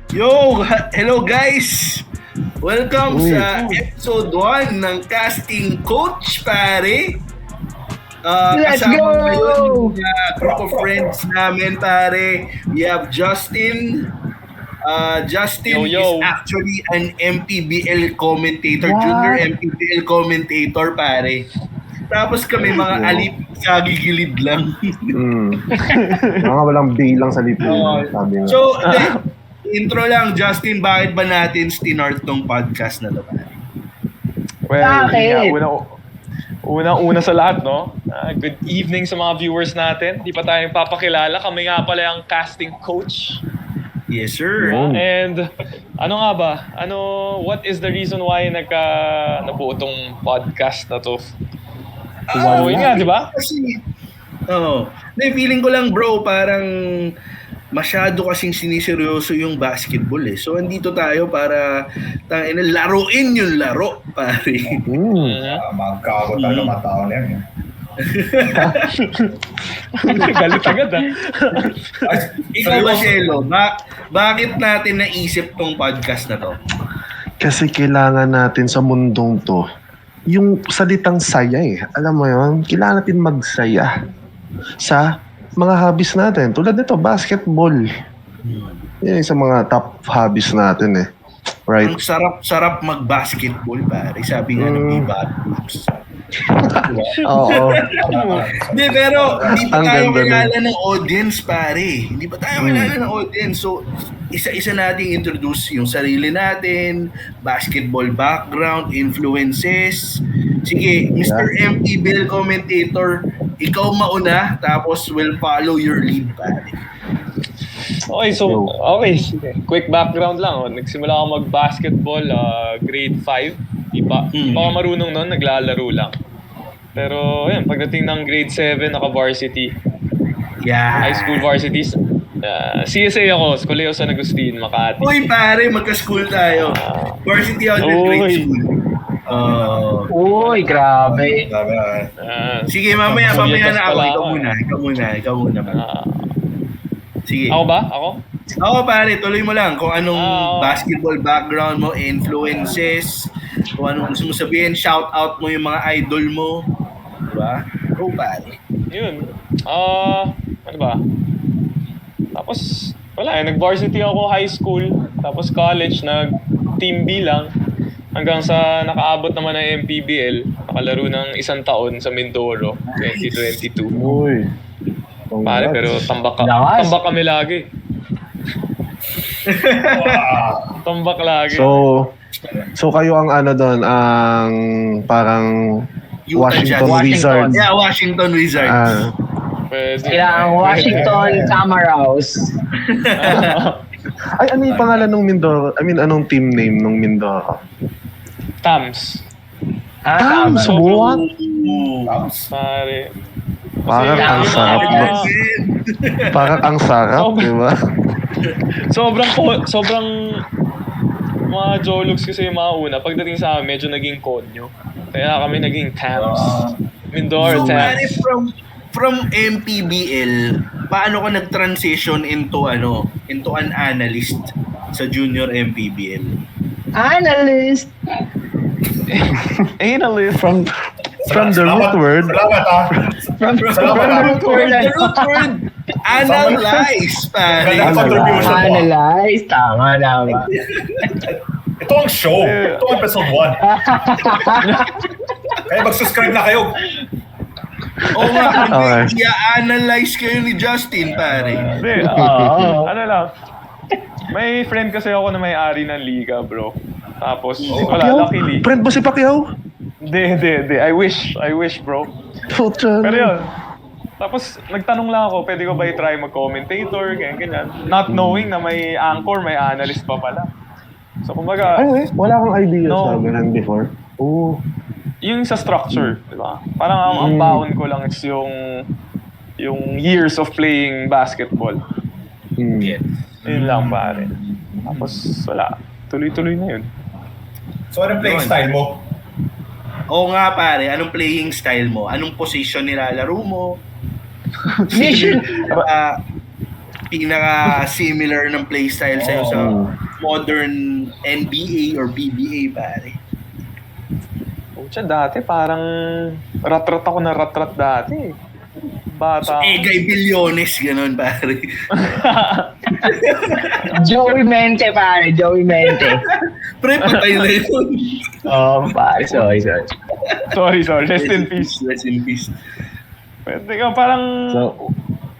Hello guys! Welcome sa episode 1 ng Casting Coach, pare. Let's Kasama go! ngayon yung group of friends namin, pare. We have Justin. Justin Yo. is actually an MPBL commentator, What? junior MPBL commentator, pare. Tapos kami mga alip sa gigilid lang. Mga walang bilang sa lipunan. Oo. Sabi nga. So, intro lang, Justin, bakit ba natin stinart tong podcast na to? Well, Bakit? Una sa lahat, no? Good evening sa mga viewers natin. Di pa tayo papakilala. Kami nga pala yung casting coach. Yes, sir. And ano nga ba? What is the reason why nabuo tong podcast na to? So, yun nga, di ba? Kasi, feeling ko lang, bro, parang masyado kasing siniseryoso yung basketball eh. So, andito tayo para laruin yung laro, pare. Magkakagot talaga mga tao na yan. Galit agad, ah. Ikaw ba, Shelo? Bakit natin naisip tong podcast na to? Kasi kailangan natin sa mundong to, yung salitang saya eh. Alam mo yun? Kailangan natin magsaya sa mga hobbies natin. Tulad nito, basketball. Yan yung sa mga top hobbies natin eh. Right? Ang sarap mag-basketball, pare. Sabi nga ng Viva Groups. Oo. Hindi, pero hindi pa Ang tayo ganda kilala ng audience, pare. Hindi pa tayo kilala ng audience. So, isa-isa nating introduce yung sarili natin, basketball background, influences. Sige, Mr. MPBL commentator, ikaw mauna, tapos we'll follow your lead, pare. Okay, so, quick background lang. Nagsimula ako mag-basketball, grade 5. Di pa ako marunong noon, naglalaro lang. Pero, ayun, pagdating ng grade 7, naka-varsity. Yeah. High school varsities. CSA ako, Colegio San Agustin, Makati. Uy, pare, magka-school tayo. Varsity out ng grade school. Uy, grabe. Sige, mamaya Sovietas na ako. pala Ikaw ako. muna. Sige. Ako ba? Ako? Oo, pare, tuloy mo lang kung anong Oo. basketball background mo, influences, kung anong gusto mo sabihin, shout out mo yung mga idol mo. Diba? Go, pare. Yun. Ano ba? Tapos, wala eh. Nag-varsity ako high school. Tapos college, nag-team B lang. Hanggang sa nakaabot naman ng MPBL. Nakalaro ng isang taon sa Mindoro, 2022. Uy. Pare, pero tambak kami lagi. Tambak lagi. So kayo ang ano doon, ang parang Utah Washington Jazz. Wizards. Yeah, Washington Wizards. Pwede. Sila ang Washington Samarouse. Ay, ano yung pangalan ng Mindoro? I mean, anong team name ng Mindoro? Tams. Tams, what? Pare. Parang Kasi ang yung sarap mga- na. Parang ang sarap, di ba? sobrang mga Jolux kasi yung mga una. Pagdating sa amin, medyo naging konyo. Kaya kami naging Tams. Mindoro So, pare, Tams. from MPBL, paano ka nag-transition into an analyst sa junior MPBL? Analyst. Analyst. From the root word, Salamat ha. From The root word. root word, analyze, pare. Ganda contribution mo. Analyze. Tama. Ito ang show. Ito ang episode 1. Kaya mag-subscribe na kayo. Oo nga, Okay. i-analyze kayo ni Justin, pare. Hindi, Oo. ano lang. May friend kasi ako na may-ari ng liga, bro. Tapos, wala, luckily. Friend ba si Pacquiao? Hindi. I wish, bro. Pucha. Pero yun. Tapos, nagtanong lang ako, pwede ko ba i-try mag-commentator, ganyan. Not knowing na may anchor, may analyst pa pala. So, kumbaga, Ay, wala kang idea No. sa ganun before? Oo. yung sa structure, di ba? Parang ang baon ko lang is yung years of playing basketball. Yeah. Yun lang, pare. Tapos, wala. Tuloy-tuloy na yun. So, anong playing style mo? Oo nga, pare. Anong playing style mo? Anong position nilalaro mo? Mission. pinaka-similar ng playstyle sa'yo sa modern NBA or PBA, pare? Pucha, dati parang rat-rat ako na rat-rat dati. Bata. Egay Bilyones, ganun, pare. Joey Mente, pare. Joey Mente. Pre, patay na yun. Pare. Sorry. Sorry. Rest in peace. Rest in peace. Pwede ka, parang... So,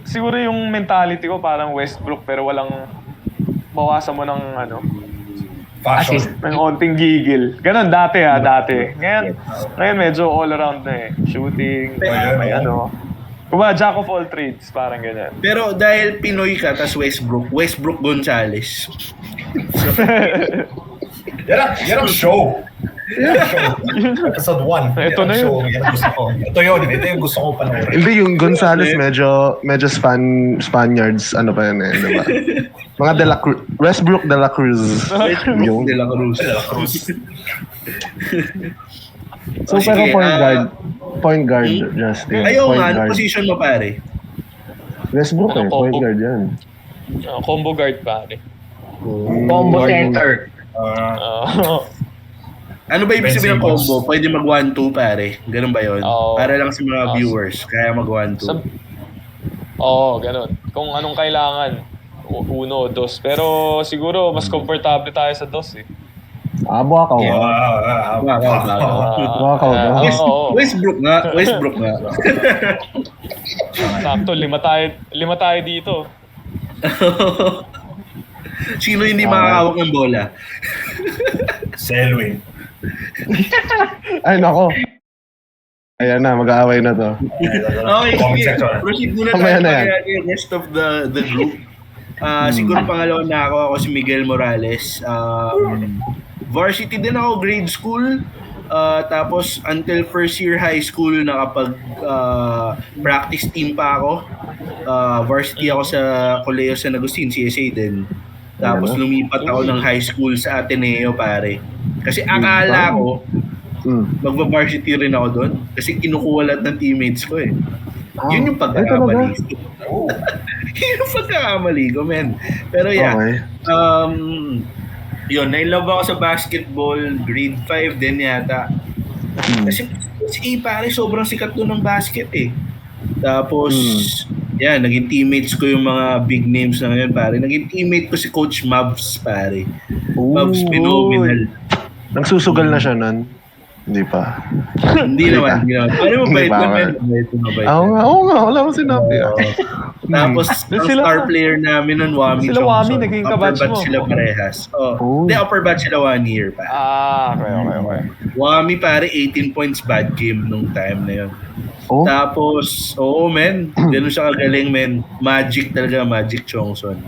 siguro yung mentality ko parang Westbrook pero walang bawasan mo ng ano, Fashion. ng onting gigil. Ganon dati dati. Ngayon medyo all around na eh. Shooting, may ano. Kumbaga, jack of all trades, parang ganyan. Pero dahil Pinoy ka, tas Westbrook Gonzalez. Yan ang show. Episode 1. Ito na yun. Yan ang gusto ko. Ito yung gusto ko panoorin. hindi, yung Gonzales medyo Spaniards, ano pa yan eh, diba? Mga De La Cruz, Westbrook De La Cruz. Westbrook De La Cruz. Cruz. So, Sige, pero point guard, Justin. Ayaw Point nga, ano guard. position mo, pare? Westbrook Ano, point combo? guard yan. Combo guard pare. Combo center. Ano ba ibig sabihin ng Ben Simmons. combo? Pwede mag 1-2, pare. Ganun ba yun? Oo. Para lang sa mga viewers. Kaya mag 1-2. Ganun. Kung anong kailangan. Uno, dos. Pero siguro mas komportable tayo sa dos eh. Buwakaw. Buwakaw ba? Westbrook nga. Sakto, lima tayo dito. Sino hindi makakawak ng bola? Selwyn. Ay, nako. Ayan na, mag-aaway na to. Okay, Comment sige. section. Proceed muna Mamaya tayo na yan. para yung rest of the group. Siguro pangalawa na ako si Miguel Morales. Varsity din ako, grade school. Tapos until first year high school nakapag practice team pa ako. Varsity ako sa Colegio San Agustin, CSA din. Tapos lumipat ako ng high school sa Ateneo, pare. Kasi akala ko magba-varsity rin ako doon kasi kinukuha lahat ng teammates ko eh. Yun yung pagkakamali. Yun yung pagkakamali ko, men. Pero yeah. Okay. Yun, na-love ako sa basketball, grade 5 din yata. Kasi pare, sobrang sikat doon ng basket eh. Tapos, yan, naging teammates ko yung mga big names na ngayon, pare. Naging teammate ko si Coach Mavs, pare. Mavs Phenomenal. Nagsusugal na siya nun? Hindi pa. Hindi naman. Pare, mabait Hindi pa, naman. Oo nga, wala akong sinabi. Tapos, ang Sila- star player namin nun, Wami Sila Wami, Chongson. naging Upper kabatch batch mo. sila parehas. Oh. Hindi, upper batch sila 1 year pa. Okay. Wami, pare, 18 points bad game nung time na yun. Oh, Tapos, men. Ganun siya kagaling, men. Magic talaga, Magic Chongson.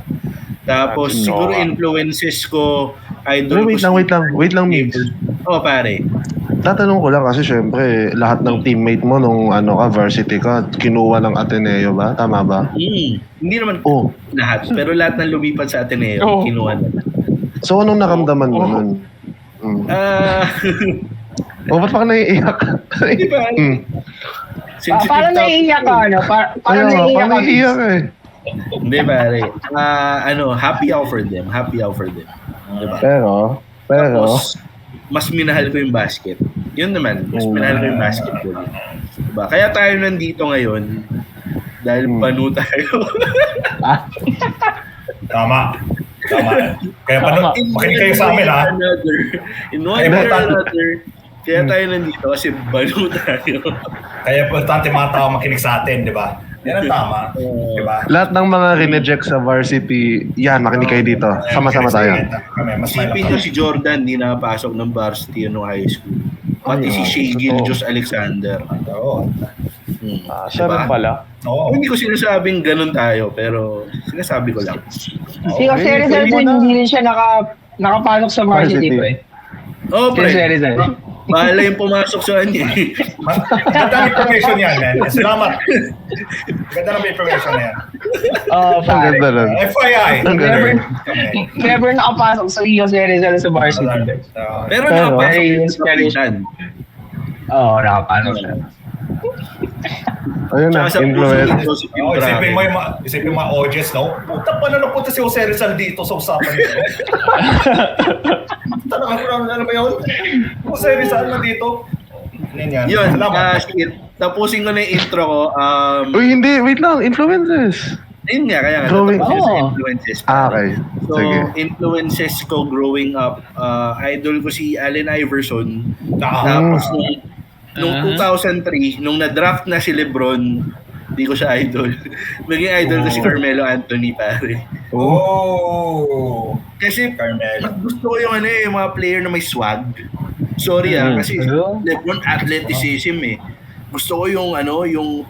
Tapos, Magic, siguro influences ko, idol wait lang, Migs. pare. Tatanong ko lang kasi syempre, lahat ng teammate mo nung varsity ka, kinuha ng Ateneo ba? Tama ba? Hindi naman Oh. lahat, pero lahat ng lumipat sa Ateneo, Oh. kinuha na. So, anong nakamdaman mo nun? Ba't pa ka naiiyak? Hindi pa. Sensitive Parang topic. naiiyak ka, ano? Parang naiiyak ka. Parang naiiyak eh. Hindi, pare. Happy out for them. Diba? Pero, Tapos, mas minahal ko yung basket. Yun naman, mas minahal ko yung basketball. Diba? Kaya tayo nandito ngayon, dahil panu tayo. Tama. Kaya makinig kayo sa amin, ha? In one way or another, kaya tayo nandito kasi banu tayo. Kaya importante mga tao makinig sa atin, di ba? Yan ang tama. Di ba? lahat ng mga rineject sa varsity, yan, makinig kayo dito. Sama-sama tayo. Kami, mas may Isipin nyo si Jordan, di nakapasok ng varsity noong high school. Pati si Shea Gilgeous Alexander. Oo. Siya rin pala. Oo. Hindi ko sinasabing ganun tayo, pero sinasabi ko lang. Si Jose Rizal din, hindi rin siya nakapasok sa varsity, pre. Oh, Si pre. Jose Rizal. Bahala yung pumasok sa kanya. Ganda ng information yan, man. Salamat. Ganda ng information na yan. Ang Pare. ganda nun. FYI. Ang galing. Never nakapasok sa Jose Rizal sa varsity. Pero Pero, nakapasok very yung inspiration. kapitan. Oo, nakapasok siya. Ayun na, Tsaka sa puso influence. ni Joseph Oh, isipin Imbrahe. mo yung mga audience, no? Puta, paano napunta si Jose Rizal dito sa usapan nito? Talaga, ano ba yun? Jose Rizal na dito. Yan. Yun, Salamat. sige, tapusin ko na yung intro ko. Uy, hindi, wait lang, influences. Ayun nga, kaya nga, Growing- tapusin ko sa Oo. influences. Okay, So, sige. influences ko growing up, idol ko si Allen Iverson. Ah. Tapos nung 2003, nung na-draft na si LeBron, hindi ko siya idol. Naging idol ko si Carmelo Anthony, pare. Oh. Kasi Carmelo. gusto ko yung yung mga player na may swag. Sorry kasi Hello? LeBron athleticism eh. Gusto ko yung yung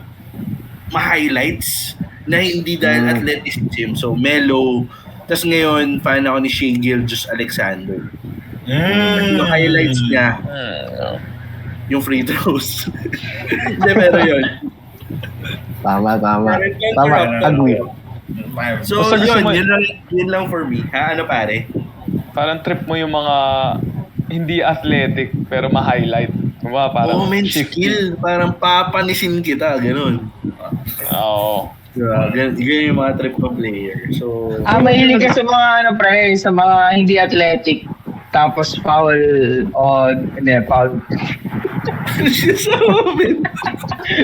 ma-highlights na hindi dahil athleticism. So, Melo. Tapos ngayon, fan ako ni Shai Gilgeous-Alexander. Yung highlights niya, yung free throws. Hindi, pero yun. Tama. Tama, Ano? agree. So, Basta gusto mo- yun lang for me. Ha? Ano pare? Parang trip mo yung mga hindi athletic pero ma-highlight. Diba? Parang Men, shifty. skill. Parang papanisin kita. Ganun. Oo. Diba? Ganun yung mga trip ko player. So, Mahilig ka sa mga pre, sa mga hindi athletic. Tapos foul foul.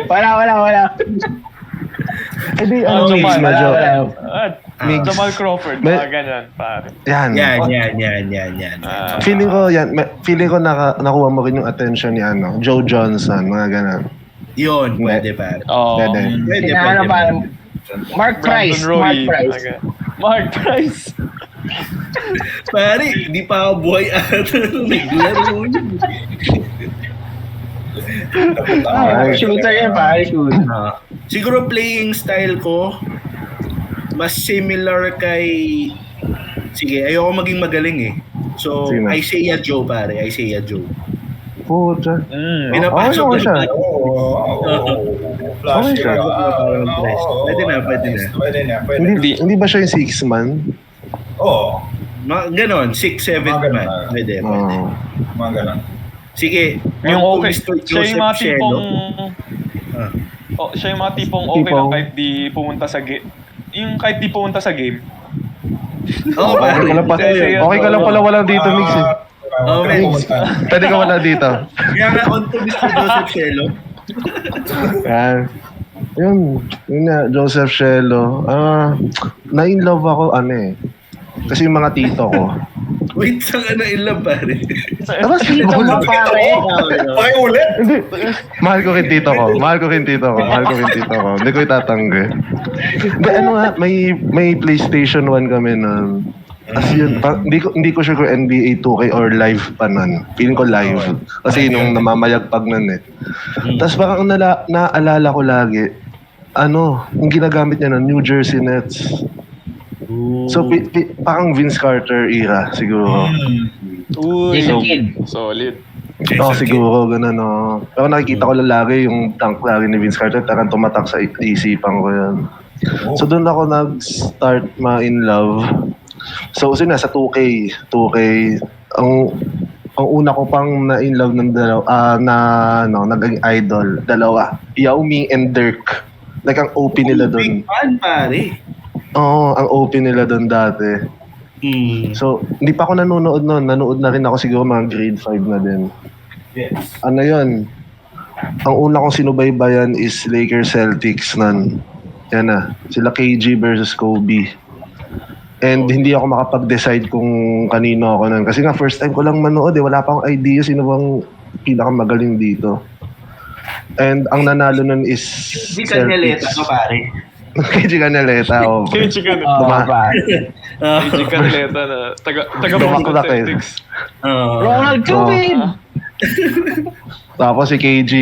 Wala. Hindi, Ah, ano, Jamal. medyo, Jamal Crawford. May- Mga ganyan, pare. yan. yan. Ah, Feeling ko nakuha mo rin yung attention ni Joe Johnson, mga ganun. Yun, pwede pare. Oo. Pwede. Pwede, Sinaano pwede. pa, Mark Price. Brandon Roy. Mark Price. Okay. Mark Price. Pare, hindi pa ako buhay ata nung naglaro yun. Shooter yan, pare. Shooter. Siguro playing style ko, mas similar kay... Sige, ayoko maging magaling eh. So, Sino? Isaiah Joe pare, Isaiah Joe. Puta. Pinapasok okay ko siya. Flash. Okay siya. Pwede na. Pwede na. Hindi ba siya yung 6-man? Oo. Ganon, 6-7 Mga ganon. man. Pwede. Oo. Mga ganun. Sige, Yung kung okay. Mr. Siya yung mga Joseph tipong... Shelo. Siya yung mga tipong okay Tipong- lang kahit di pumunta sa game. Yung kahit di pumunta sa game. Oo, pare. Okay ka lang pala wala dito, Mix eh. Pwede ka wala dito. Kaya nga, on to Mr. Joseph Shelo. Yan. Yun nga, Joseph Shelo. Na-in love ako, kasi yung mga tito ko. Wait, saan ka na in love, pare? Tapos, Pakiulit. hindi. Mahal ko rin tito ko. Hindi ko itatanggi. Hindi, may PlayStation 1 kami nun. As yun, hindi ko sure kung NBA 2K or live pa nun. Feeling ko live. Kasi nung namamayagpag nun eh. Tapos parang naalala ko lagi, yung ginagamit niya ng New Jersey Nets. So, parang Vince Carter era, siguro. Uy. Jason Kidd. Solid. Siguro, ganun, no. Pero nakikita ko lang lagi yung dunk lagi ni Vince Carter, parang tumatak sa isipan ko yan. So, doon ako nag-start ma-in love. So, nasa 2K, ang una ko pang na-in love ng naging idol, dalawa. Yao Ming and Dirk. Like, ang OP nila doon. Big fan, pare. Oo, ang OP nila doon dati. So, hindi pa ako nanonood noon. Nanood na rin ako siguro mga grade 5 na din. Yes. Yun? Ang una kong sinubaybayan is Lakers Celtics nun. Yan na. Sila KG versus Kobe. And hindi ako makapag-decide kung kanino ako nun. Kasi nga, first time ko lang manood eh. Wala pa akong idea sino bang pinakamagaling dito. And ang nanalo nun is Hindi Caneleta ka, pare. KG Caneleta. Oh. KG ka na. Pare. KG Caneleta na. Taga Dumaklak Boston eh. Celtics. Ronald Koeman. Tapos si KG,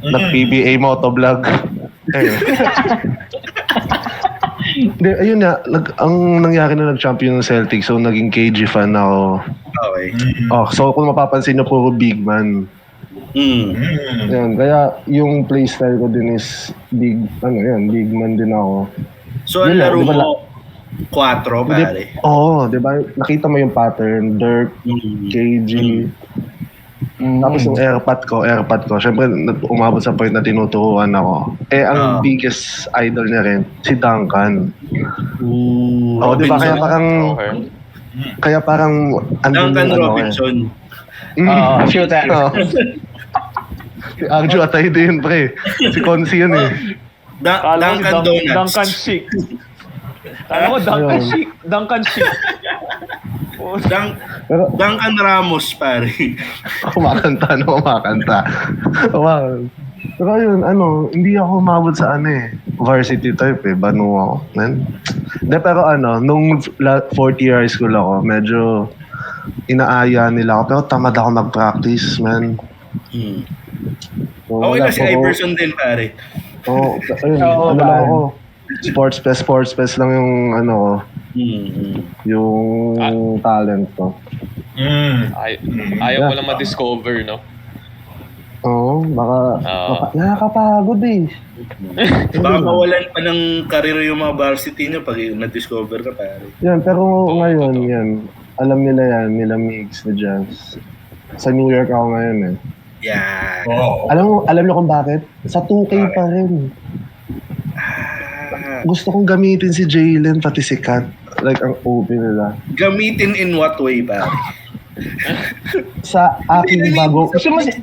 nag-PBA motovlog. Hindi, ayun nga, ang nangyari na nag-champion ng Celtics, so naging KG fan ako. Okay. So kung mapapansin niyo, puro big man. Yan, kaya yung playstyle ko din is big man din ako. So, ang Yun lang, laro di ba mo, 4, pare. Oo, di ba? Nakita mo yung pattern, Dirk, KG, Tapos yung airpod ko, syempre umabot sa point na tinuturuan ako. Ang biggest idol niya rin, si Duncan. Oo, di ba? Kaya parang, Okay. andun Duncan yung Robinson. A few times. Oo. Si Arjo Atay din, pre. Si Consi yun eh. Kala ko Duncan Donuts. Duncan Chic. Kala ko Duncan Ayun. Chic. Duncan Chic. Pero Duncan Ramos, pare. kumakanta. Wow. Pero yun, hindi ako umabot sa varsity type eh. Banu ako, man. De, pero nung fourth year high school ako, medyo inaaya nila ako. Pero tamad ako mag-practice, man. So, Okay wala na si po ako. Iverson din, pare. Oo, ayun, Oo, lang man. ako. Sports fest lang yung ko, yung talent ko. Ayaw mo lang ma-discover, no? Oo, baka nakakapagod eh. Baka mawalan pa ng karir yung mga varsity nyo pag na-discover ka, pare. Yan, pero ngayon, totoo. yan. Alam nila yan, nila Migs, ni Jazz. Sa New York ako ngayon eh. Yan. Oo. Alam niyo kung bakit? Sa 2K pa rin. Gusto kong gamitin si Jalen pati si Kat. Like ang OP nila. Gamitin in what way, pare? Sa aking bago... Gusto mo Sa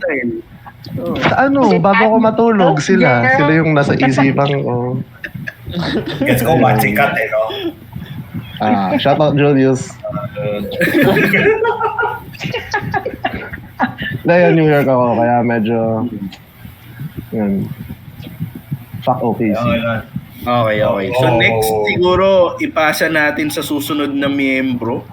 bago ako matulog sila. Sila yung nasa isipan ko. Gets ko ba? Sikat eh, no? Shout out Julius. Dahil New York ako, kaya medyo... Yun. Fuck OKC. Okay. So next, siguro, ipasa natin sa susunod na miyembro.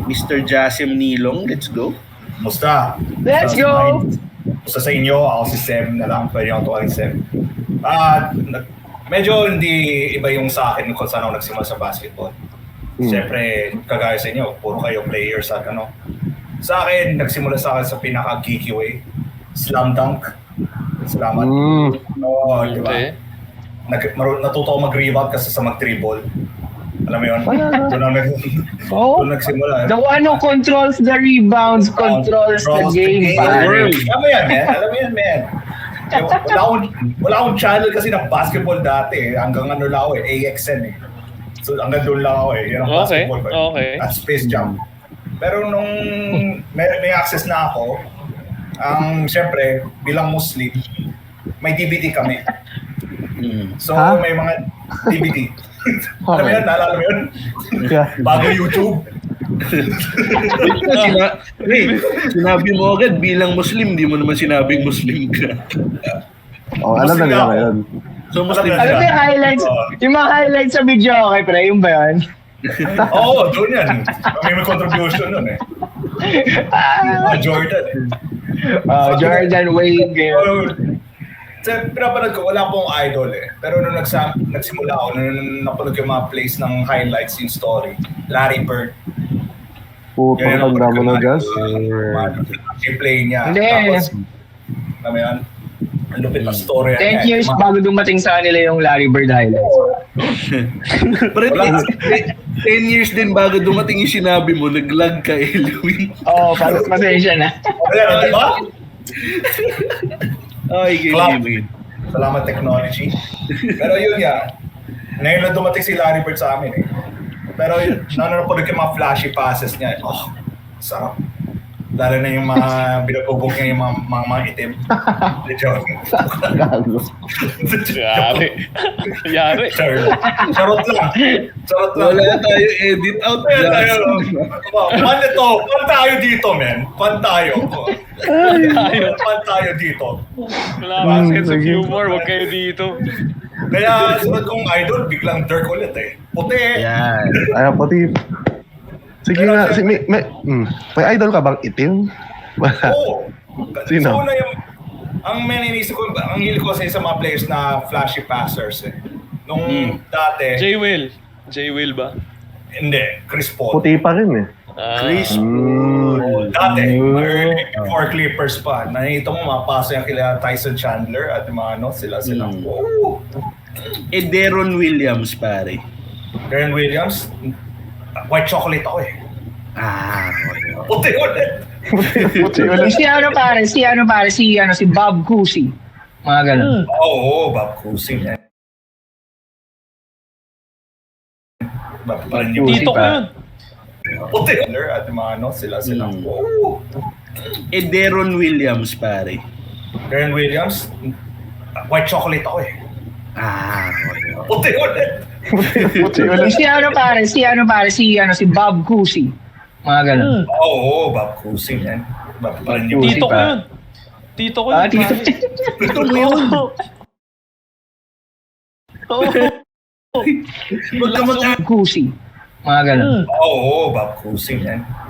Mr. Jasim Nilong, let's go. Musta? Let's go! Musta sa inyo? Ako si Sem na lang. Pwede ako tuwaling Sem. Medyo hindi iba yung sa akin kung saan ako nagsimula sa basketball. Siyempre, kagaya sa inyo, puro kayo players at Sa akin, nagsimula sa akin sa pinaka-geeky way. Slam dunk. Salamat. Oo, di ba? Okay. Natuto ako mag-rebound kasi sa mag-dribble. Alam mo yun? Doon nagsimula. The one who controls the rebounds, controls the game, pare. Alam mo yan, man. Alam mo yan, man. Wala akong channel kasi ng basketball dati. Hanggang lang ako AXN eh. So hanggang doon lang ako eh. Yan ang Okay, basketball ko. okay. At Space Jam. Pero nung may access na ako, siyempre, bilang Muslim, may DVD kami. So may mga DVD. Alam mo yan? Naalala mo yun? Yeah. Bago YouTube. Sinabi mo agad bilang Muslim, di mo naman sinabing Muslim ka. Alam na nila ngayon. So Muslim Ano ba ka. yung highlights? Yung mga highlights sa video, okay, pre? Yung ba yun? Oo, doon yan. May contribution nun eh. Jordan eh. Jordan Wade, ganyan. Pinapanood ko, wala pong idol eh. Pero nung nagsimula ako, nung napanood ko yung mga plays ng highlights yung story, Larry Bird. Putang tanda mo na, Jazz. Yung play niya. Hindi. Tapos, alam mo yan? Ang lupit ng story. 10 years bago dumating sa kanila yung Larry Bird highlights. Pero 10 years din bago dumating yung sinabi mo, nag-lag ka, Elwin. Pasensya na. Ayan, di ba? Ay, game. Salamat technology. Pero yun nga, ngayon lang dumating si Larry Bird sa amin eh. Pero nanonood yung mga flashy passes niya. Oh, sarap. Lalo na yung mga binabubog niya yung mga itim. Gago. Yari. Charot lang. Wala tayo edit out. Ayan tayo. Pan ito. Pan tayo dito, men. Pan tayo. Pan tayo dito. Wala kang sense of humor, wag kayo dito. Kaya sunod kong idol, biglang Dirk ulit eh. Puti eh. Yan. Ay, pati... Sige Pero nga, may idol ka bang itim? Wala. Oo. Sino? So, na yung, ang maninisip ko, ang hilig ko sa mga players na flashy passers eh. Nung dati, J. Will ba? hindi, Chris Paul. Puti pa rin eh. Chris. Dati, early before Clippers pa, nakita mo mapasa yung kila Tyson Chandler at yung mga sila. Oh. Deron Williams, pare. Darren Williams, white chocolate ako eh. Ah, Puti ulit. Puti ulit. Si Bob Cousy. Mga ganun. Oo, Bob Cousy. Bob Cousy. Tito ko yun. Puti. At mga sila. Mm. Oo. Deron Williams, pare. Karen Williams, white chocolate ako eh. Puti ulit. Puti ulit. Si Bob Cousy. Mga ganun. Oo, Bob Cousy. Bob Cousy. Tito ko yun. Tito ko yun. Tito. Ito mo yun. Huwag ka Bob Cousy. Mga ganun. Oo, Bob Cousy.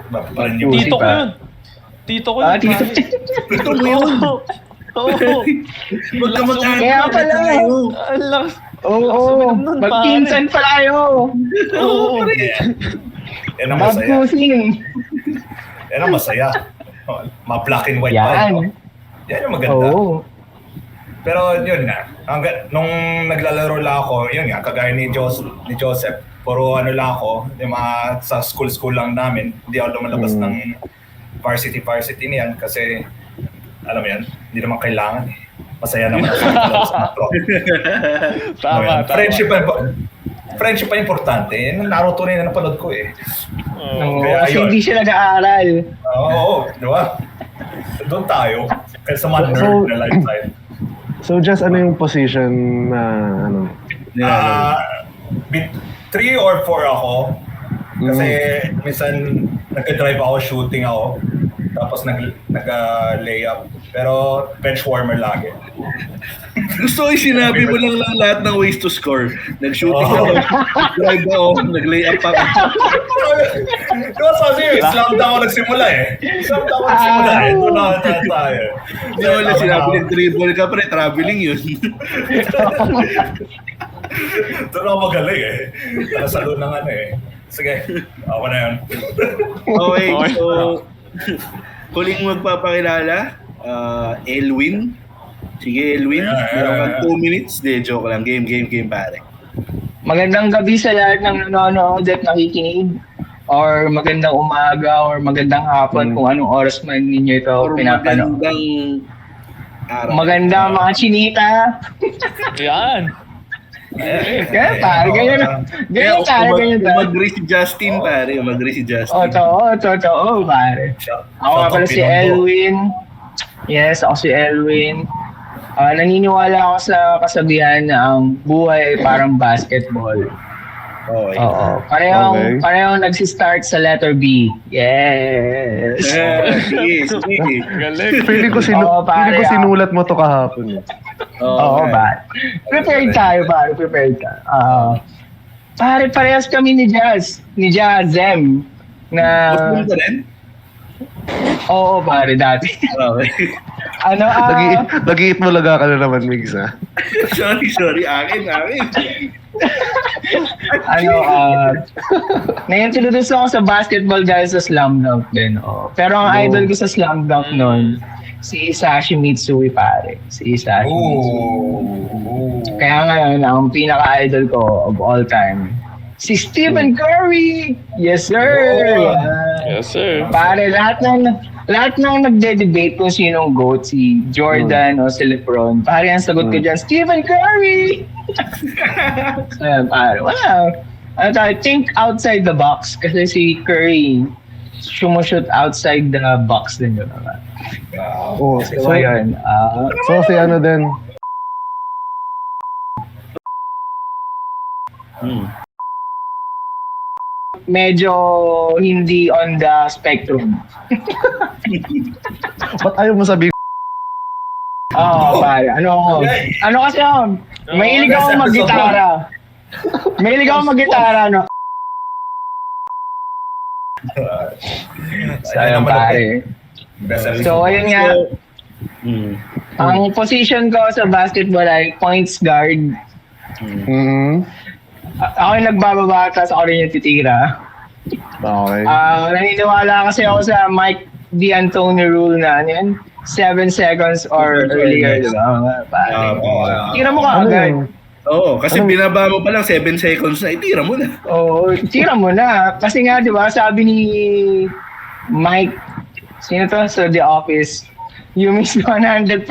Bob Cousy. Tito ko yun. Tito ko yun. Tito. Ito mo yun. Huwag ka Kaya pala. Ang lakas. Oo. Magpinsan pala kayo. Oo. Yan ang Bob masaya. Cousy. Yan ang masaya. Ma-black and white pa. Yan. no? Yan yung maganda. Oo. Pero yun nga, nung naglalaro lang ako, yun nga, kagaya ni Joseph, puro ano lang ako, yung mga sa school lang namin, hindi ako lumalabas ng varsity niyan kasi, alam mo yan, hindi naman kailangan eh. Masaya naman ako lumalabas ng pro. Tama. Friendship pa importante. Yan ang Naruto rin na napanood ko eh. Oo, Kaya kasi yun. hindi siya nag-aaral. Oo, di ba? Doon tayo. Kaya sa mga So- nerd na lifestyle. So, just ano yung position na, ano? 3 or 4 ako. Kasi minsan nag-drive ako, shooting ako. Tapos nag-layup. Pero bench warmer lagi. Gusto ko yung sinabi mo lang lahat ng ways to score. Nag-shooting ako, drive ako, nag-lay up ako. Diba sabi, slam dunk ako nagsimula eh. Slam dunk ako nagsimula eh. Ito na tayo. Hindi mo lang sinabi, nag-dribble ka pre, traveling yun. Ito na ako magaling eh. Nakasalo ng ano eh. Sige, ako na yun. Okay, so huling magpapakilala, Elwin. Sige, Elwin. Meron kang 2 minutes. De, joke lang. Game, pare. Magandang gabi sa lahat ng nanonood at nakikinig. Or magandang umaga or magandang hapon kung anong oras man ninyo ito Or pinapanood. magandang araw. Magandang mga chinita. Yan. Ganyan pare, ganyan pare. Umag-agree si Justin, pare. Umag-agree si Justin. Totoo, pare. Ako nga pala si Elwin. Yes, ako si Elwin. Naniniwala ako sa kasabihan na ang buhay ay parang basketball. Okay. Oo. Parehong nagsi-start sa letter B. Yes. Sige. Galing. Feeling ko, Oo, pare, sinulat mo to kahapon. Oo, ba? Prepared tayo. Pare, parehas kami ni Zem. Na, Muslim ka rin? oo, pare, dati. Okay. Nag-iit mo laga ka na naman, Migs, ha? Sorry. Akin. Na-introduce ako sa basketball dahil sa Slam Dunk din. Oh. Pero ang idol ko sa Slam Dunk noon, si Isashi Mitsui, pare. Si Isashi Mitsui. Kaya ngayon, ang pinaka-idol ko of all time, si Stephen Curry! Yes, sir! Yan. Yes, sir. Pare, lahat ng nagde-debate kung sinong GOAT, si Jordan o si LeBron. Pare, ang sagot ko dyan, Stephen Curry! Ayan, pare, wala. Think outside the box kasi si Curry sumushoot outside the box din yun. Oh, So, yun. so si ano din, Medyo hindi on the spectrum. ba't ayaw mo sabihin? Oo, pare. Ano kasi ako, mahilig ako mag-gitara. No? Sayang, pare. So, ayun nga. Ang position ko sa basketball ay points guard. Ako yung nagbababa, tapos ako rin yung titira. Okay. Naniniwala kasi ako sa Mike D'Antoni rule na 7 seconds or earlier, di ba? Tira mo ka agad. Oo, kasi binaba mo pa lang 7 seconds na, itira mo na. Oo, tira mo na. Kasi nga, di ba, sabi ni Mike, Sino to? So, The Office. You miss 100%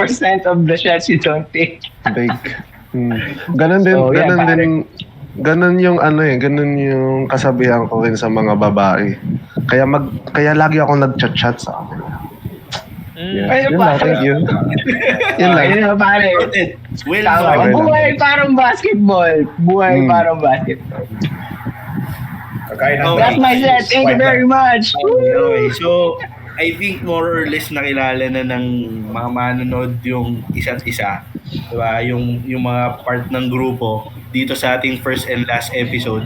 of the shots you don't take. Bake. Ganon din, So, yeah, ganon pare. din, ganon yung ganon yung kasabihan ko rin sa mga babae. Kaya lagi ako nagchat-chat sa akin. Yeah. Ayun, Yun lang, pare. thank you. Yun lang. Ayun na, pare. Noted. Well Tama. noted. Okay. Buhay parang basketball. Buhay parang basketball. Kagaya ng That's my set. Thank you very much. Okay, so I think more or less nakilala na ng mga manonood yung isa't isa. Diba? Yung mga part ng grupo dito sa ating first and last episode.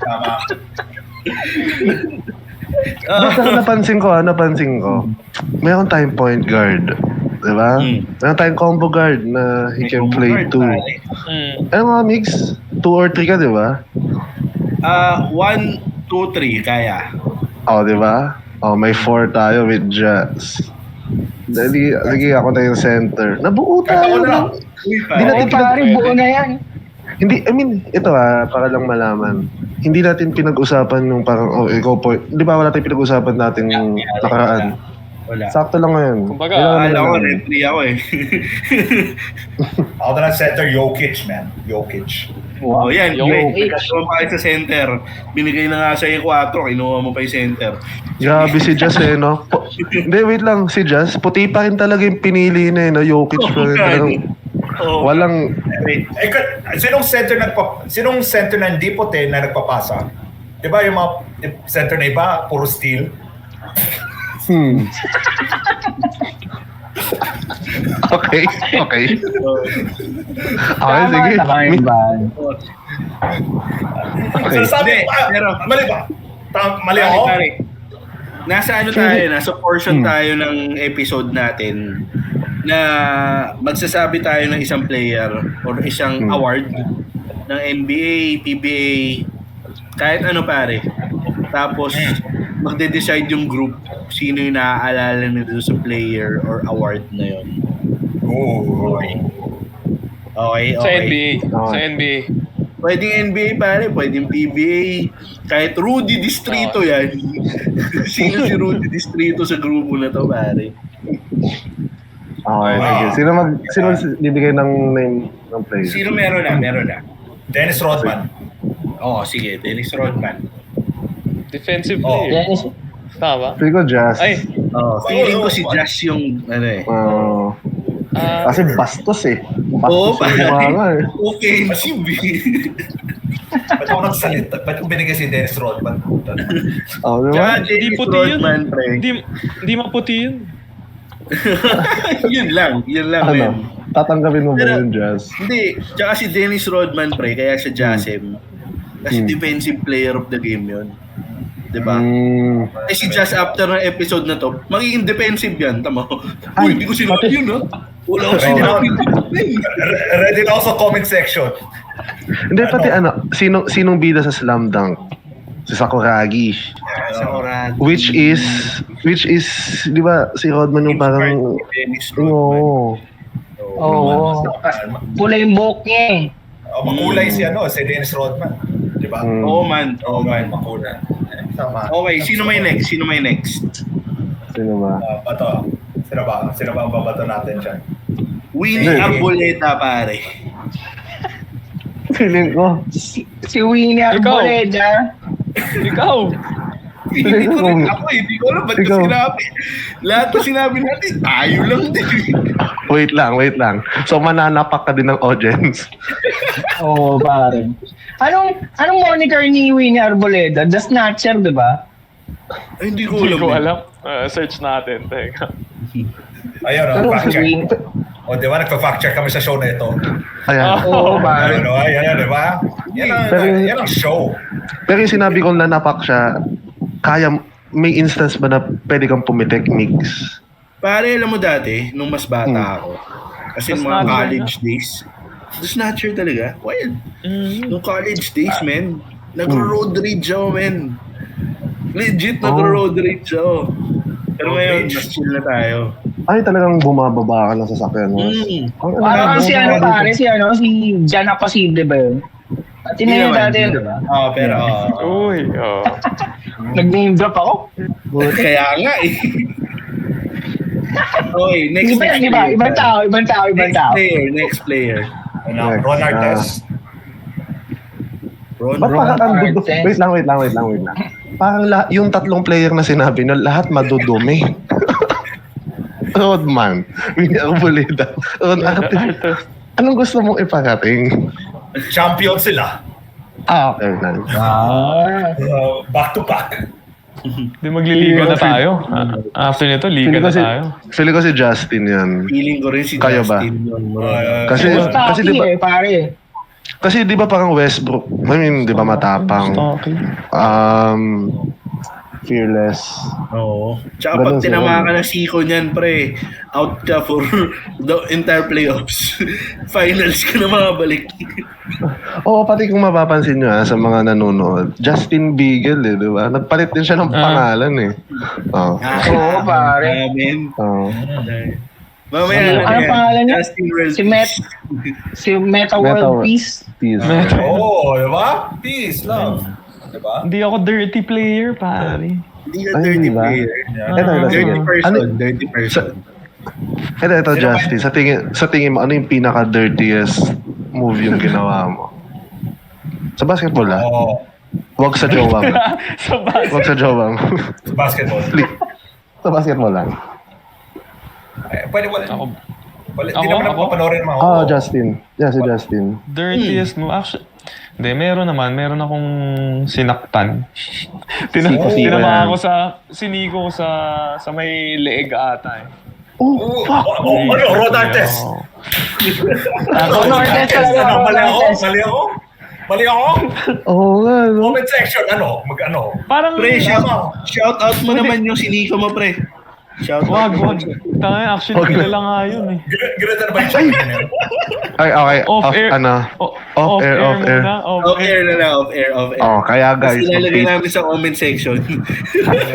Tama. Basta napansin ko, meron tayong point guard. Diba? Meron tayong combo guard na he can play too. Ano mga mix? 2 or 3 ka, diba? 1, 2, 3, kaya. Oh, diba? Oh, may 4 tayo with Jazz. Lagi ako na yung center. Nabuo Kahit ako tayo. na. Uy, Di Oo, natin pare, buo na yan. Hindi, I mean, ito para lang malaman. Hindi natin pinag-usapan yung parang, ikaw po, di ba wala tayong pinag-usapan natin yung nakaraan? Wala. Sakto lang ngayon. Kumbaga, Kailangan Akala ko lang. referee ako eh. Ako na lang center, Jokic, man. Jokic. Oh, yan. Jokic. Kasama pa kayo sa center. Binigay na nga sa yung 4, kinuha mo pa yung center. Grabe si Jazz no? Hindi, wait lang. Si Jazz, puti pa rin talaga yung pinili na Jokic pa rin talagang, Oh, walang, Sinong center na hindi puti na nagpapasa? Di ba yung mga center na iba, puro steal? okay. Okay, Tama, sige. tama yung ban. Okay. So, sabi Hindi, ko, pero- mali ba? Mali ako? pare. Nasa ano tayo, nasa portion tayo ng episode natin na magsasabi tayo ng isang player or isang award ng NBA, PBA, kahit ano pare. Tapos magde-decide yung group sino yung naaalala nito sa player or award na yun. Oo. Okay, Sa okay. NBA. Okay. Sa NBA. Pwedeng NBA pare, pwedeng PBA, kahit Rudy Distrito yan. Sino si Rudy Distrito sa grupo na to pare? Okay, sige. Sino bibigay ng name ng player? Sino meron na? Dennis Rodman. Oo, sige, Dennis Rodman. Defensive Oh. player. Yes. Tama. Feel ko Jazz. Ay. Feeling ko si Josh yung ano eh. Kasi bastos eh. Oo, Bastos yung mga eh. offensive eh. Ba't ako nagsalita? Ba't ko binigay si Dennis Rodman? Oh, di ba? Tsaka Hindi Dennis puti yun. Rodman, pre. Hindi maputi yun. yun lang, Ano? men. Tatanggapin mo ba Pero- yung Jazz? Hindi, tsaka si Dennis Rodman, pre, kaya siya Jasem. Kasi defensive player of the game yun. Diba? Eh si Jazz after ng episode na to, magiging defensive yan, tama mo. Uy, hindi ko sinabi yun, ha? Wala ko sinabi. Ready na ako sa comment section. Hindi, pati sinong bida sa Slam Dunk? Si Sakuragi. Sa oras. Which is, di ba, si Rodman yung parang, Dennis Rodman. oo. Oo. Pula yung buhok niya eh. Makulay si Dennis Rodman. Di ba? Oo man, oo man. Makulay. Tama. Okay, sino may next? Sino ba? Bato. Sino ba ang babato natin dyan? Winnie Hindi. Arboleta, pare. Feeling ko. Si Winnie Arboleda. Ikaw. Hindi ko rin ako eh. Hindi ko alam ba't ko Ikaw. sinabi. Lahat na sinabi natin, tayo lang din. Wait lang. So, mananapak ka din ng audience. Oo, pare. Anong moniker ni Winnie Arboleda? The Snatcher, di ba? Ay, hindi ko Hindi alam. ko eh. alam. Search natin. Teka. Ayun, fact Si check. Winnie. O, di ba? Nagpa-fact check kami sa show na ito. Ayan. Oo, pare. Ayan, di ba? Yan ang show. Pero yung sinabi kong nanapak siya, may instance ba na pwede kang pumitek mix? Pare, alam mo dati, nung mas bata ako, kasi The nung mga Snatcher college days, the Snatcher talaga, wild. Nung college days, men, nagro-road rage ako, men. Legit, nagro-road rage ako. Pero Road ngayon, rage. mas chill na tayo. Ay, talagang bumababa ka ng sasakyan mo. Parang si Jan Apacible ba yun? At Hindi yun naman. dati yun, di ba? Oo, pero, Uy. Oh. Nag-name drop ako. Kaya nga eh. Okay, next Iba, player. ibang tao. Next player. Ano, Ron Artes. Ron, Ba't parang ang dudo? Artes. Wait lang. Parang yung tatlong player na sinabi nyo, lahat madudumi. Rodman. Hindi ako bulida. Ron Artes. Anong gusto mong iparating? Champion sila. Okay lang. Back to back. Di magliliga na tayo. After nito, liga na tayo. Feeling ko si Justin yan. feeling ko rin si Kayo ba? Justin yun. Kasi di ba, pare. kasi di ba parang Westbrook, I mean, di ba matapang, Okay. fearless. Oo. Tsaka Ganun pag siya. tinama ka ng siko niyan, pre, out ka for the entire playoffs. Finals ka na makabalik. Oo, pati kung mapapansin nyo sa mga nanonood, Justin Beagle di ba? Nagpalit din siya ng pangalan Oo. Oo, pare. Amen. Oo. Mamaya Ano pangalan niya? Justin World. Si Meta World Peace. Peace. Oo, di ba? Peace, love. Di ba? Hindi ako dirty player, pare. Hindi ka Ay, dirty di ba? player. Ito, sige. Dirty person. Ano- Dirty person. Ito, Justin. Sa tingin mo, ano yung pinaka-dirtiest move yung ginawa mo? Sa basketball, Oo. Huwag sa jowa mo. Sa bas. Huwag sa jowa mo. Basketball. Sa basketball lang. Pwede, Ako, Hindi naman Ako? napapanorin mga Justin. Yeah, si Justin. dirtiest mo. Actually, hindi, meron akong sinaktan. Siko-siko Tinamaan yan. ko siniko ko sa may leeg ata eh. Oh, fuck! Ano, Ron Artes? Oo. Ron Artes talaga, Ano, Ron mali ako? Artes. Mali ako? Oo nga, no? Comment section, mag-ano? Parang, Pre, shout out mo naman yung siniko mo, pre. Shout out. wag. Tanga, actually, kilala nga yun eh. Ginata na ba yung champion niya? Ay, okay. Off air. Off air. muna, Off air na lang, off air. Oh, kaya Tapos guys, ilalagay namin sa comment section.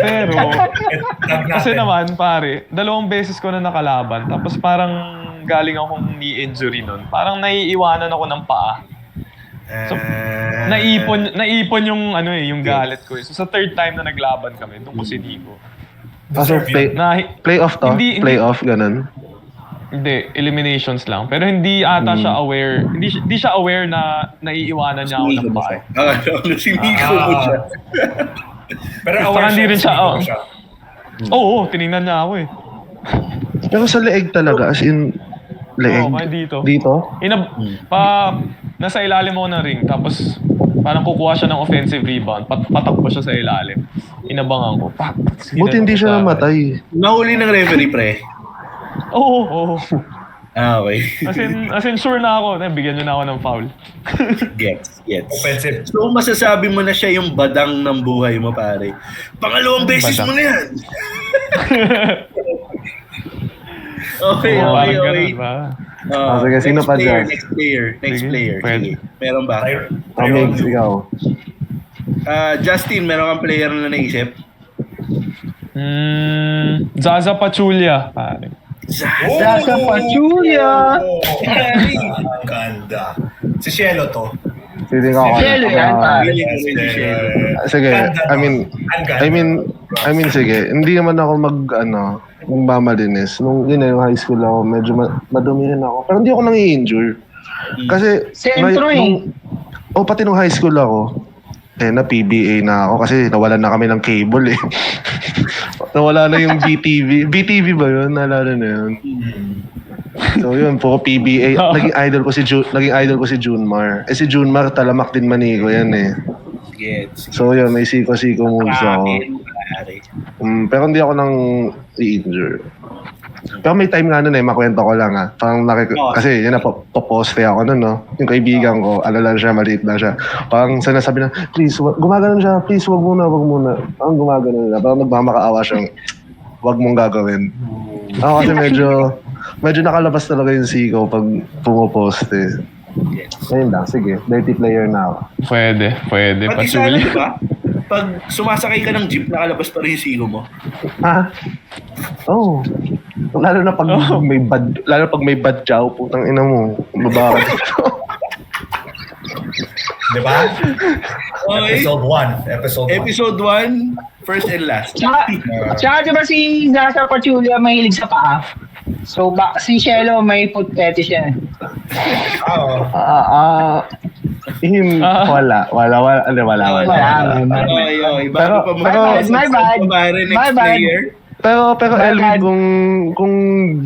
Pero, Tag kasi natin. naman, pare, 2 beses ko na nakalaban. Tapos parang galing akong knee injury nun. Parang naiiwanan ako ng paa. So, naipon yung yung galit ko. So sa third time na naglaban kami, doon ko siniko. so playoff to? Hindi- Playoff, ganun? Hindi, eliminations lang. Pero hindi ata siya aware. Hindi siya aware na naiiwanan niya ako Siniko ng mo paa. siya. Siniko mo siya. Pero Saka aware hindi rin siya, siniko oh. siya. Oo, tinignan niya ako eh. Pero sa leeg talaga, as in, leeg. Oo, kaya dito. Dito? Nasa ilalim ako ng ring, tapos parang kukuha siya ng offensive rebound, patakbo siya sa ilalim. Inabangan ko. Pak! Buti hindi siya namatay. Nahuli ng referee, pre. Oo. Okay. As in sure na ako, bigyan niyo na ako ng foul. Gets. Offensive. So, masasabi mo na siya yung badang ng buhay mo, pare. Pangalawang beses mo na yan. Okay. Parang ganun ba? Sige, sino pa dyan? Next player. Sige, Sige. pwede. Meron ba? Migs, ikaw. Justin, meron kang player na naisip? Zaza Pachulia, pare. Zaza Pachulia. Ang ganda. Si Cielo to. Feeling ako. Cielo yan, pare. Feeling ko rin si Cielo. Sige, Ganda, I mean, ang ganda. I mean, sige, hindi naman ako magmamalinis. Nung yung high school ako, medyo madumihan ako. Pero hindi ako nang-i-injure. Kasi, Sentro eh. pati nung high school ako, na PBA na ako kasi nawalan na kami ng cable eh. Nawala na yung BTV. BTV ba yun? Naalala na yun. So yun, puro PBA. Naging idol ko si Junmar. Si Junmar, talamak din Manigo yan eh. Gets. So yun, may siko-siko moves ako. Pare. Pero hindi ako nang i-injure. Pero may time nga nun makwento ko lang Parang kasi yun na, poposte ako nun, no? Yung kaibigan ko, lang siya, maliit na siya. Parang sinasabi na, please, gumaganon siya, please, wag muna. Parang gumaganon na. Parang nagmamakaawa siyang, wag mong gagawin. Ako kasi medyo nakalabas talaga yung siko pag pumoposte. Ayun lang, sige. Dirty player na ako. Pwede, Pati sana, Pachulia. di ba? Pag sumasakay ka ng jeep, nakalabas pa rin yung siko mo. Oh. Lalo na pag may badyaw, putang ina mo. Babakat. Di ba? Okay. Episode 1. Episode 1, first and last. Tsaka di ba si Nasa Pachulia mahilig sa paa? So, si Shelo may foot fetish yan. Oo. Wala. Okay. Pero- my bad. My bad. Pero Bad. Elvin, kung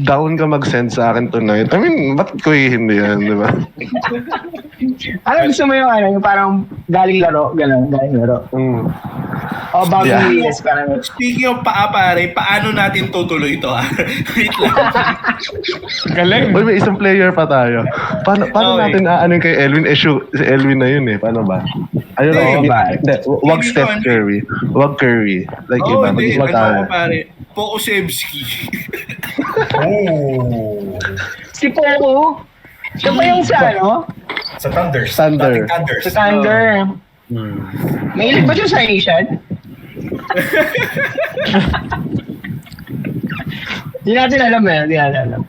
down ka mag-send sa akin tonight, I mean, ba't ko hindi yan, di ba? Ano gusto mo yung parang galing laro, galing laro. O bagong Yeah. release, parang Speaking of paa, pare, paano natin tutuloy ito? Wait lang. Galing. Uy, may isang player pa tayo. Paano Okay. natin ano kay Elvin? Si Elvin na yun eh. Paano ba? Ayun Hindi. Hindi, wag Hindi Steph ko, Curry. Wag Curry. Like Oo, iba, hindi. mag-isip Ano tayo. ako, pare? Pokusevski. si Poco. Siya ba yung sa ano? Sa Thunders. Thunder. Dating Thunders. Sa Thunder. Mahilig ba siya sa Asian? Hindi natin alam eh. Hindi natin alam.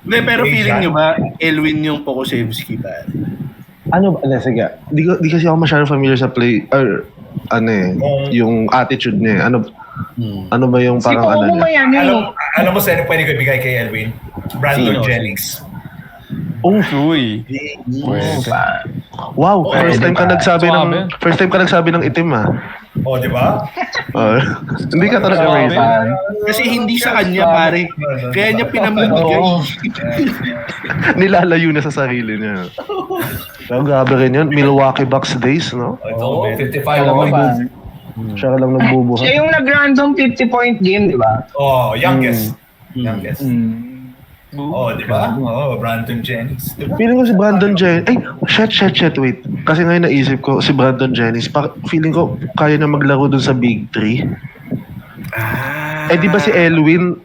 Hindi, pero Asian? feeling nyo ba, Elwin yung Pokusevski, pare? Ano ba? Sige. Di kasi ako masyadong familiar sa play, or ano eh, yung attitude niya eh. Ano ba yung Si parang Poco ano niya? may ano eh. Alam mo sino pwede ko ibigay kay Elwin? Brandon Sino? Jennings. Uy. Wow, first time ka nagsabi ng itim ah. O, di ba? Hindi ka talaga Grabe. racist. Kasi hindi sa kanya, pare. Kaya niya pinamimigay. Nilalayo na sa sarili niya. Pero grabe rin yun. Milwaukee Bucks days, no? Ito, 55 Alam mo ako. ba? Siya ka lang nagbubuhat. Siya yung nag-random 50-point game, di ba? Oh, youngest. Youngest. Mm. Oh, di ba? Oh, Brandon Jennings. Di ba? Feeling ko si Brandon Jennings. Ay, shit, wait. Kasi ngayon naisip ko, si Brandon Jennings, feeling ko kaya na maglaro dun sa Big 3. Eh, di ba si Elwin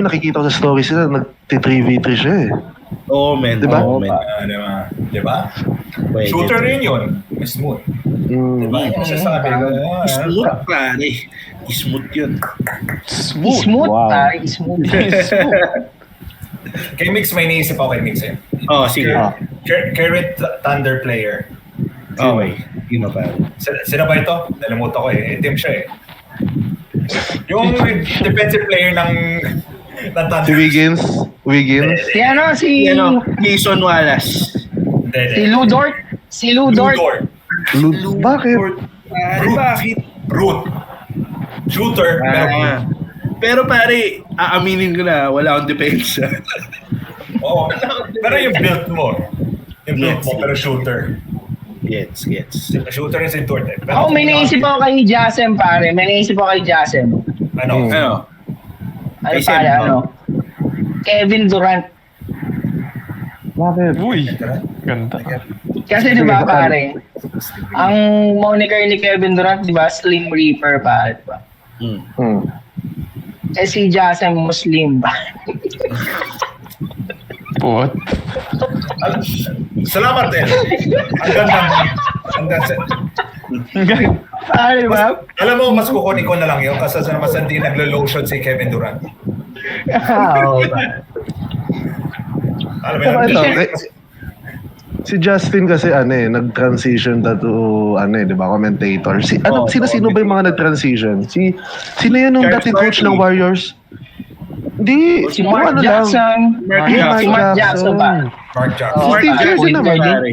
nakikita ko sa stories nila, nag-3v3 siya eh. Oo, men. Di ba? Oo, men. Di ba? Pwede. Shooter rin yun. Smooth. Di ba? Yung sasabi ko. Smooth, pare. Smooth yun. Smooth. Smooth, Wow. pare. Smooth. Kay Mix, may naisip ako kay Mix eh. Oh, sige. Current Thunder player. Okay. Yun na, pare. Sino ba ito? Nalimutan ko eh. Team siya eh. Yung defensive player ng Thunder. Si Wiggins. Si ano, si Jason Wallace. Lou Dort. Si Lou Dort. Bakit? Pare, bakit? Root. Shooter. Pero pare, aaminin ko na, wala akong depensa. Oo. Pero yung build mo. Yung build mo, pero shooter. Gets. Shooter rin si Dort eh. Ako, may naisip ako kay Jasem, pare. May naisip ako kay Jasem. Ano? Ano? Ano Kay pare, Sem, ano? Kevin Durant. Bakit? Uy. Ganda. Kasi di ba pare, ang moniker ni Kevin Durant, di ba, Slim Reaper pare, di ba? Eh si Jasem Muslim ba? What? Salamat eh. Ang ganda. Pare, di ba? Alam mo, mas kukunin ko na lang yun kasi sa mas hindi naglo-lotion si Kevin Durant. Oo, pare. Alam mo Saka yun? ito, si Justin kasi nag-transition to di ba, commentator. Sino ba yung mga nag-transition? Sino yun nung Charles dating coach ng Barkley. Warriors? Hindi, Si Mark Jackson. Mark Si Mark Jackson ba? Mark Jackson. Oo, Steve Kerr din naman. pare.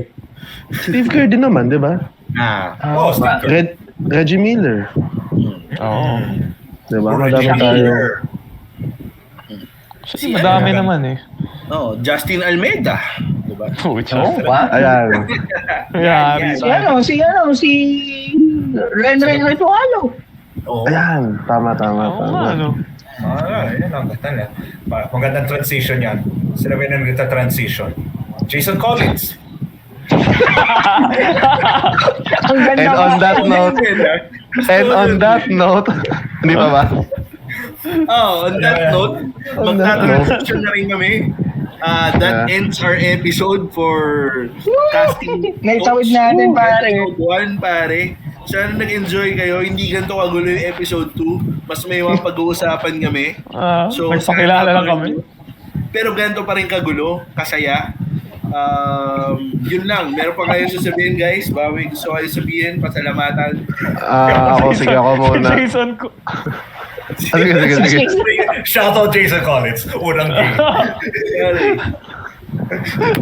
Steve Kerr din naman, di ba? Oh, Steve Kerr. Reggie Miller. Oo. Di ba? Reggie Madami tayo. Miller. Kasi madami naman eh. Justin Almeida. Diba? Uy, Oo, ba? Ayan. Ayan. Si Ren Ritualo. Oo. Ayan. Tama. Oo nga, ano. Yan ang ganda. Magandang transition yan. Sila ba yung nagta-transition? Jason Collins. Ang ganda And on that note, hindi pa ba? On that note, On that magta-transition na rin kami. That ends our episode for casting. Naitawid natin, pare. Episode 1, pare. Sana nag-enjoy kayo. Hindi ganito kagulo yung episode 2. Mas may mga pag-uusapan kami. Nagpakilala sana lang kami. Pero ganito pa rin kagulo, kasaya. Yun lang. Meron pa kayo sasabihin, guys? Baka may gusto kayo sabihin, pasalamatan. Sige, ako muna. Jason ko. Sige. Shoutout Jason Collins. Unang game. Sorry.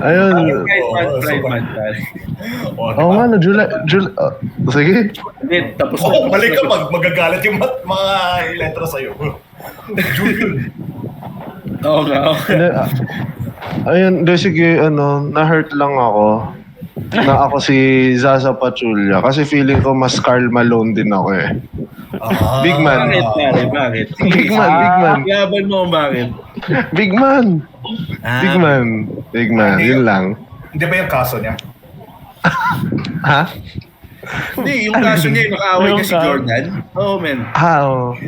Ayun. Pride month, pare. Oo nga, no, July. Sige. Hindi, tapos na. Balik ka magagalit yung mga letra sa'yo. June. Oo nga, okay. Ayun, sige, na-hurt lang ako. Na ako si Zaza Pachulia. Kasi feeling ko mas Karl Malone din ako eh. Big man. Bakit, pare? Bakit? Big man. Laban mo kung bakit. Big man. Big man. Yun lang. Hindi ba yung kaso niya? Ha? Hindi, yung kaso niya, yung nakaaway niya si Yung Jordan. Oo, men.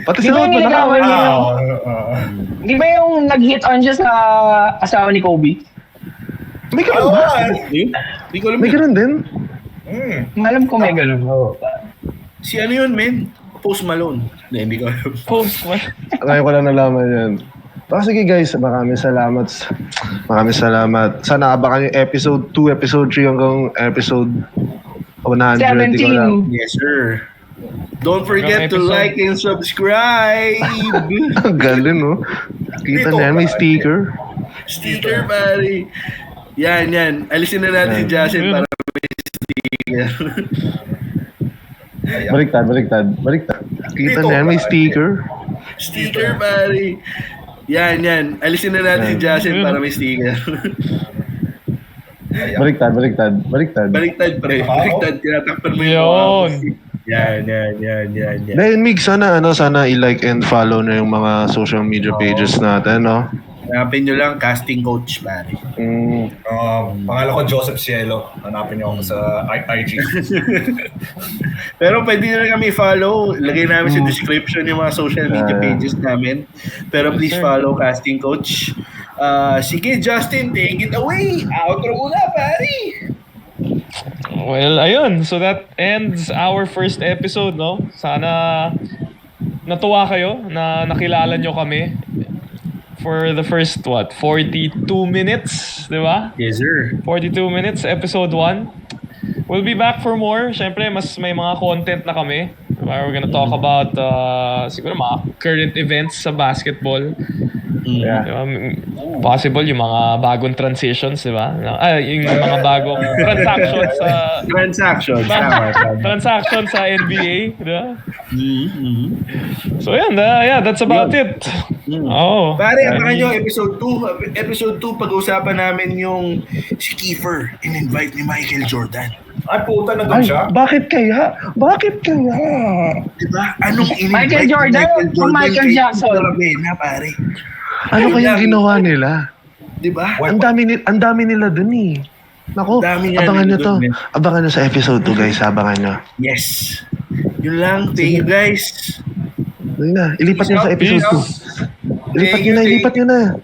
Pati Di si ba Rod yung ba nag-away nakawala? niya? Di ba yung nag-hit on siya sa asawa ni Kobe? May ganun ba? Hindi ko alam. May ganun din? Alam ko may ganun. Oo. Si ano yun, men? Post Malone. Hindi ko alam. Post mo. Ngayon ko lang nalaman yan. Sige guys, maraming salamat. Sana abangan yung episode 2, episode 3 hanggang episode 100. Di ko alam. 17. Yes, sir. Don't forget to Episode. like and subscribe. Ang galing, no? Kita Dito, niya, may pare. sticker. Sticker, pare. Yan. Alisin na natin si Jason para may sticker. Baliktad. Kita Dito, niya, may pare. sticker. Sticker, pare. Yan. Alisin na natin si Jason para may sticker. Baliktad. Baliktad, pre. Baliktad. Tinatakpan mo yung Yun. Yan. Dahil Mig, sana i-like and follow na yung mga social media pages natin, no? Hanapin nyo lang, casting coach, pare. Pangalan ko Joseph Cielo. Hanapin niyo ako sa IG. Pero pwede nyo na kami follow. Lagay namin sa description yung mga social media pages namin. Pero please follow casting coach. Sige, Justin, take it away. Outro muna, pare. Well, ayun. So that ends our first episode, no? Sana natuwa kayo na nakilala nyo kami for the first, 42 minutes, di ba? Yes, sir. 42 minutes, episode 1. We'll be back for more. Siyempre, mas may mga content na kami. We're gonna talk about, siguro mga current events sa basketball. Yeah. Diba? Possible yung mga bagong transitions, di ba? Yung mga bagong transactions sa Transactions. transactions sa NBA, di ba? Mm-hmm. So yan, that's about it. Oh. Pare, abangan nyo episode 2. Episode 2, pag-uusapan namin yung si Kiefer. In-invite ni Michael Jordan. Ay, puta na doon siya. Bakit kaya? Diba? Anong in-invite Michael ni Jordan o Michael kay Jackson? Rabena, pare? Ano kayang ginawa nila? Diba? Ang dami nila dun eh. Nako, Dami nga abangan nyo nila to. dun, man. Abangan nyo sa episode 2 guys, abangan nyo. Yes. Yun lang. Thank you, guys. Yun na, ilipat nyo sa episode Peace. 2. Ilipat nyo na.